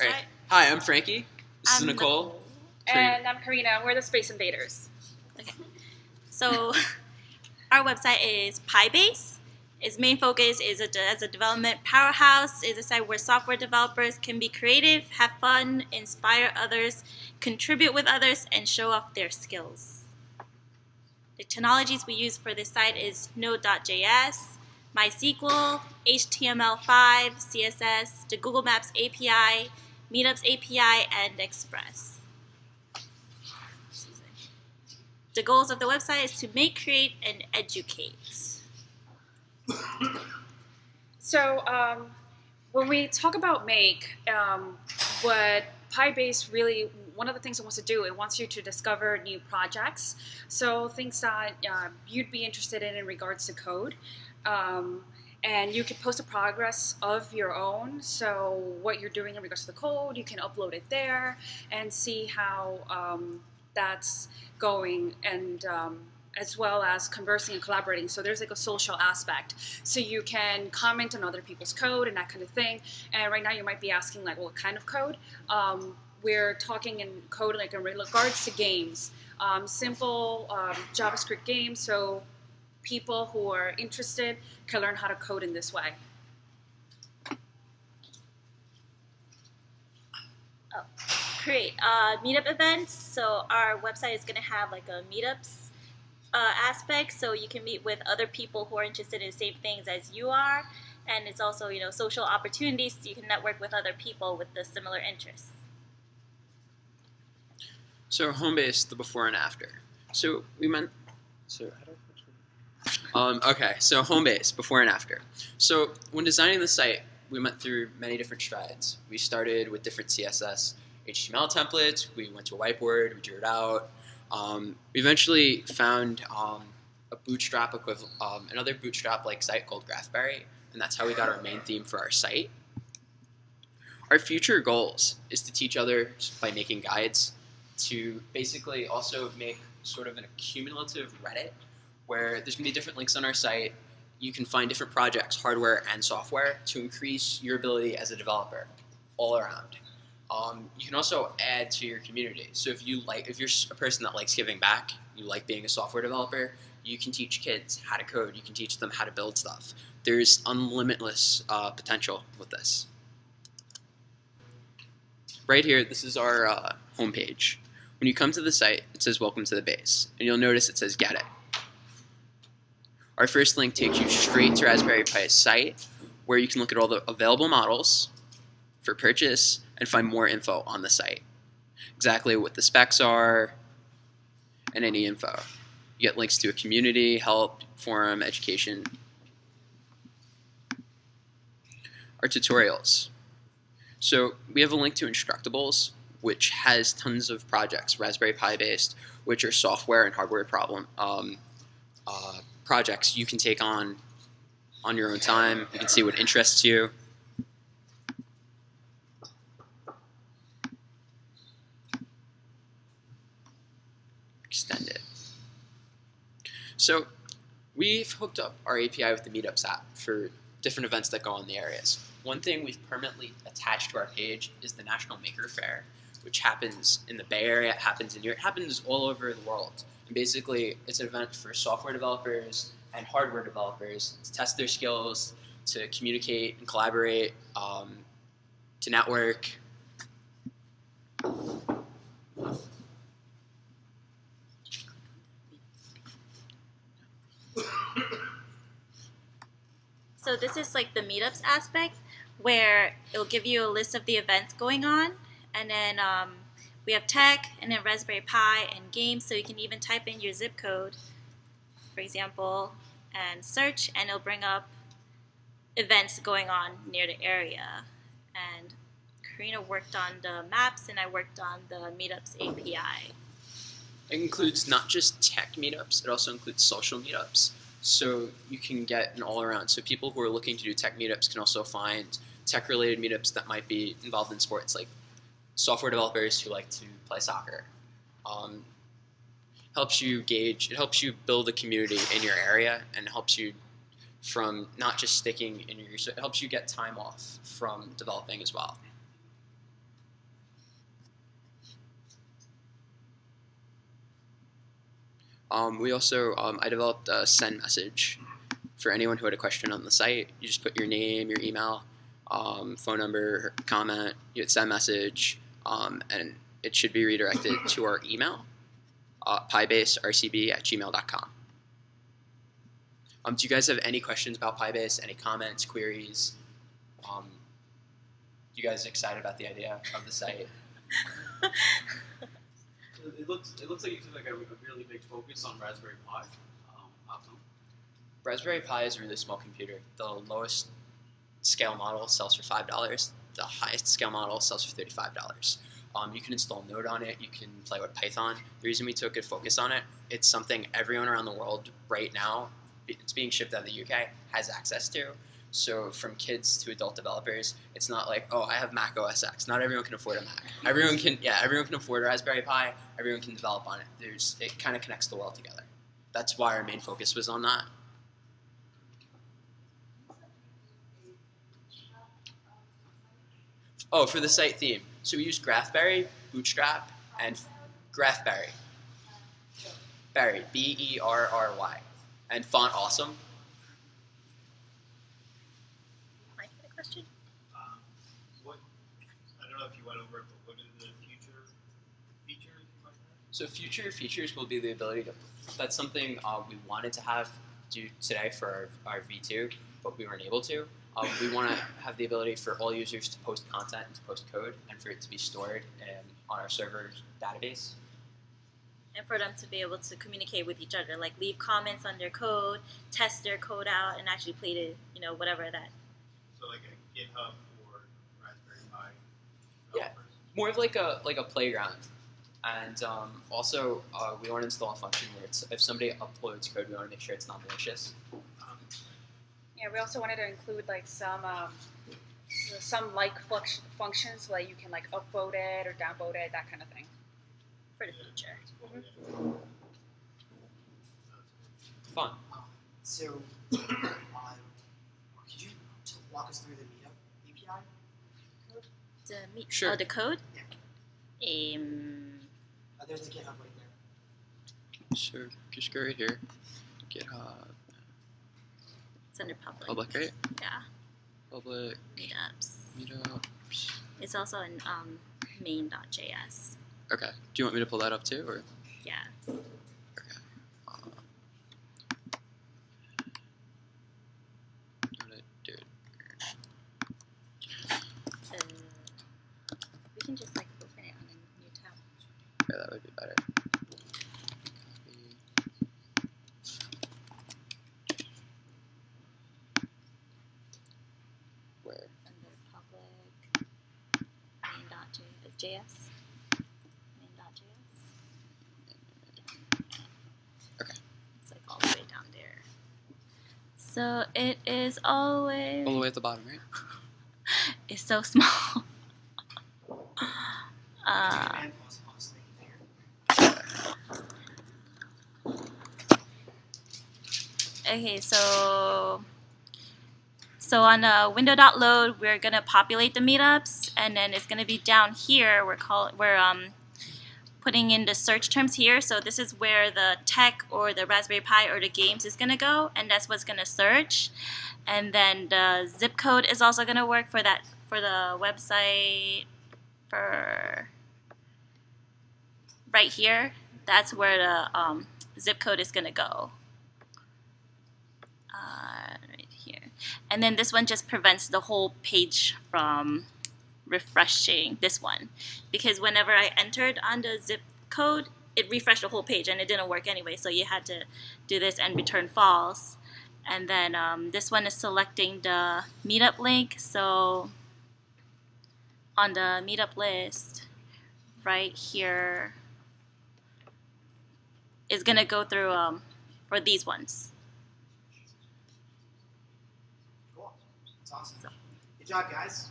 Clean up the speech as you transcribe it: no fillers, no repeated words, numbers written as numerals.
All right. Hi, I'm Frankie. This is Nicole. And I'm Karina. We're the Space Invaders. Okay. So our website is PyBase. Its main focus is as a development powerhouse. It's a site where software developers can be creative, have fun, inspire others, contribute with others, and show off their skills. The technologies we use for this site is Node.js, MySQL, HTML5, CSS, the Google Maps API, Meetup's API, and Express. The goals of the website is to make, create, and educate. So when we talk about make, what PyBase really, one of the things it wants to do, it wants you to discover new projects. So things that you'd be interested in regards to code. And you can post a progress of your own. So what you're doing in regards to the code, you can upload it there and see how that's going, and as well as conversing and collaborating. So there's like a social aspect. So you can comment on other people's code and that kind of thing. And right now you might be asking, like, what kind of code? We're talking in code like in regards to games, simple JavaScript games. So people who are interested can learn how to code in this way. Create meetup events. So our website is going to have like a meetups aspect, so you can meet with other people who are interested in the same things as you are, and it's also, you know, social opportunities, so you can network with other people with the similar interests. So home base, the before and after. So we meant. So okay. So home base, before and after. So when designing the site, we went through many different strides. We started with different CSS, HTML templates. We went to a whiteboard. We drew it out. We eventually found a Bootstrap equivalent, another Bootstrap-like site called Graphberry, and that's how we got our main theme for our site. Our future goals is to teach others by making guides, to basically also make sort of an accumulative Reddit where there's going to be different links on our site. You can find different projects, hardware and software, to increase your ability as a developer all around. You can also add to your community. So if you're a person that likes giving back, you like being a software developer, you can teach kids how to code. You can teach them how to build stuff. There's unlimitless potential with this. Right here, this is our homepage. When you come to the site, it says welcome to the base, and you'll notice it says get it. Our first link takes you straight to Raspberry Pi's site, where you can look at all the available models for purchase and find more info on the site. Exactly what the specs are and any info. You get links to a community, help, forum, education. Our tutorials. So we have a link to Instructables, which has tons of projects, Raspberry Pi based, which are software and hardware projects you can take on your own time. You can see what interests you. Extend it. So we've hooked up our API with the Meetups app for different events that go on in the areas. One thing we've permanently attached to our page is the National Maker Fair, which happens in the Bay Area, it happens in Europe, it happens all over the world. And basically, it's an event for software developers and hardware developers to test their skills, to communicate and collaborate, to network. So this is like the meetups aspect, where it'll give you a list of the events going on, and then we have tech, and then Raspberry Pi, and games, so you can even type in your zip code, for example, and search, and it'll bring up events going on near the area. And Karina worked on the maps, and I worked on the Meetups API. It includes not just tech meetups, it also includes social meetups. So you can get an all-around. So people who are looking to do tech meetups can also find tech-related meetups that might be involved in sports, like software developers who like to play soccer. Helps you gauge, it helps you build a community in your area, and helps you from not just sticking in your research, it helps you get time off from developing as well. We also, I developed a send message for anyone who had a question on the site. You just put your name, your email, phone number, comment, you hit send message, and it should be redirected to our email, pybasercb@gmail.com. Do you guys have any questions about Pybase? Any comments, queries? You guys excited about the idea of the site? It looks like you took like a really big focus on Raspberry Pi. How come? Raspberry Pi is a really small computer. The lowest scale model sells for $5. The highest scale model sells for $35. You can install Node on it. You can play with Python. The reason we took a focus on it, it's something everyone around the world right now, it's being shipped out of the UK, has access to. So from kids to adult developers, it's not like, oh, I have Mac OS X. Not everyone can afford a Mac. Everyone can afford a Raspberry Pi. Everyone can develop on it. It kind of connects the world together. That's why our main focus was on that. Oh, for the site theme. So we use GraphBerry, Bootstrap, and GraphBerry. Berry, B-E-R-R-Y. And Font Awesome. I get a question. I don't know if you went over it, but what are the future features like that? So future features will be the ability to, that's something we wanted to have do today for our V2, but we weren't able to. We want to have the ability for all users to post content and to post code, and for it to be stored on our server's database. And for them to be able to communicate with each other, like leave comments on their code, test their code out, and actually play the, whatever that. So like a GitHub for Raspberry Pi Yeah, developers? more of like a playground. And also, we want to install a function where if somebody uploads code, we want to make sure it's not malicious. Yeah, we also wanted to include like some functions, like you can like upvote it or downvote it, that kind of thing. For the future. Fun. So, could you walk us through the Meetup API? Sure. The code? Yeah. There's the GitHub right there. So just go right here. GitHub. It's under public. Public, right? Yeah. Public. Meetups. It's also in main.js. Okay. Do you want me to pull that up too, or? Yeah. Okay. So we can just like open it on a new tab. Yeah, that would be better. Where? It's under public main.js. Main.js. Okay. It's like all the way down there. So it is all the way. All the way at the bottom, right? It's so small. Command pause thing there. Okay, so on window.load, we're gonna populate the meetups, and then it's gonna be down here. We're putting in the search terms here. So this is where the tech or the Raspberry Pi or the games is gonna go, and that's what's gonna search. And then the zip code is also gonna work for the website for right here. That's where the zip code is gonna go. Right here. And then this one just prevents the whole page from refreshing, this one. Because whenever I entered on the zip code, it refreshed the whole page and it didn't work anyway. So you had to do this and return false. And then this one is selecting the meetup link. So on the meetup list, right here, is going to go through for these ones. Cool. That's awesome. Good job, guys.